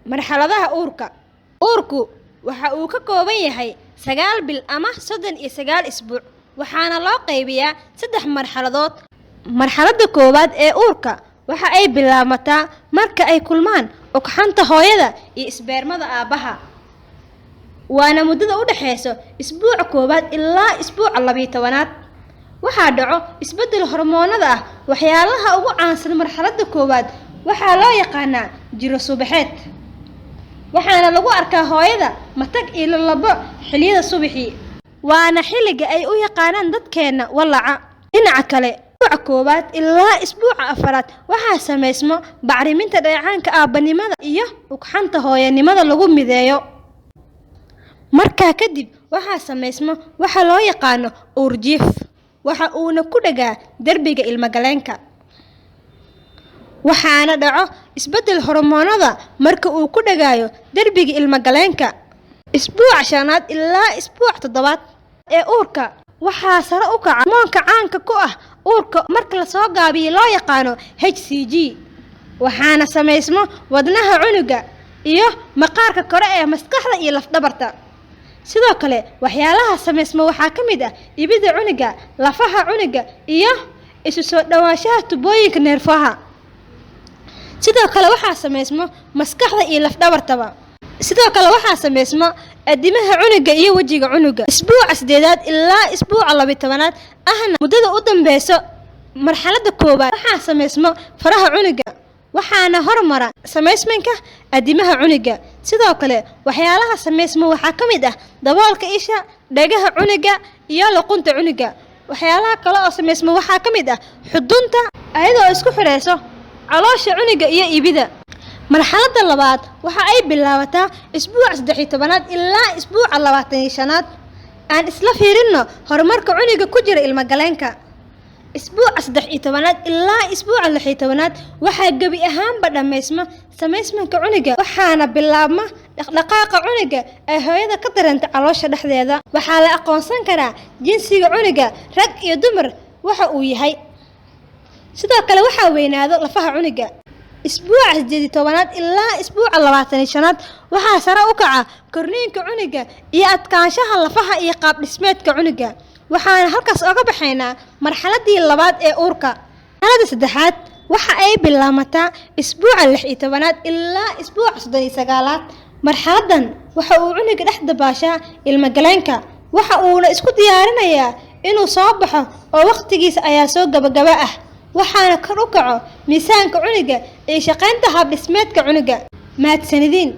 marxaladaha uurka. Uurku waxa uu ka kooban yahay 9 bil ama 39 isbuuc, waxaana loo qaybiyaa 3 marxaladood. Marxaladda koowaad ee uurka waxa ay bilaabmataa marka ay kulmaan ugxanta hooyada iyo isbeermada aabaha, waana muddada u dhaxaysa isbuuca koowaad ilaa isbuuca 12aad. waxaa dhaco isbeddel hormoonada ah. waxyaalaha ugu caansan marxaladda koowaad waxaa loo yaqaanaa jiro subaxeed, waxaana lagu arkaa hooyada matag iyo lalabo xilliyada subaxii, waana xilliga ay u yaqaanaan dadkeena walaca. dhinaca kale, isbuuca koowaad ilaa isbuuca 4aad waxaa sameysmo bacriminta dheecaanka aabanimada iyo ugxanta hooyanimada lagu mideeyo. markaa kadib waxaa sameysmo waxa loo yaqaano uurjiif, waxa uuna ku dhagaa derbiga ilmagaleenka, waxaana dhaco isbeddel hormoonada marka uu ku dhagaayo derbiga ilmagaleenka. isbuuca 5aad ilaa isbuuca 7aad ee uurka waxaa sare u kaca hormoonka caanka ku ah uurka marka la soo gaabiyo loo yaqaano HCG, waxaana sameysmo wadnaha cunuga iyo maqaarka kore ee maskaxda iyo lafdhabarta. sidoo kale waxyaalaha sameysmo waxaa ka mid ah ibida cunuga, lafaha cunuga iyo isu soo dhawaanshaha tubooyinka neerfaha. sidoo kale waxaa sameysmo maskaxda iyo lafdhabartaba. sidoo kale waxaa sameysmo adimaha cunuga iyo wajiga cunuga. isbuuca 8aad ilaa isbuuca 12aad ahna muddada u dambeyso marxaladda koowaad waxaa sameysmo faraha cunuga, waxaana hormara sameysmanka adimaha cunuga. sidoo kale waxyaalaha sameysmo waxaa ka mid ah daboolka isha, dhagaha cunuga iyo luqunta cunuga. waxyaalaha kale oo sameysmo waxaa ka mid ah xudunta ayadoo isku xireyso caloosha cunuga iyo ibida. marxaladda labaad waxa ay bilaabataa isbuuca 13aad ilaa isbuuca 25aad. aan isla fiirino horumarka cunuga ku jira ilmagaleenka. isbuuca 13aad ilaa isbuuca 16aad waxaa gebi ahaanba dhammeysma sameysmanka cunuga, waxaana bilaabma dhaqdhaqaaqa cunuga ee hooyada ka dareenta caloosha dhexdeeda. waxaa la aqoonsan karaa jinsiga cunuga, rag iyo dumar waxa uu yahay. sidoo kale waxaa weynaado lafaha cunuga. isbuuca 18aad ilaa isbuuca 25aad waxaa sare u kaca korniinka cunuga iyo adkaanshaha lafaha iyo qaab dhismeedka cunuga. waxaana halkaas oga baxaynaa marxaladdii labaad ee uurka. marxaladda saddexaad waxa ay bilaabmataa isbuuca 16aad ilaa isbuuca 39aad. marxaladdan waxa uu cunuga dhex dabaashaa ilmagaleenka, waxa uuna isku diyaarinayaa inuu soo baxo oo waqtigiisa ayaa soo gabagaba ah, waxaana kor u kaco miisaanka cunuga iyo shaqaynta hab dhismeedka cunuga. mahadsanidin.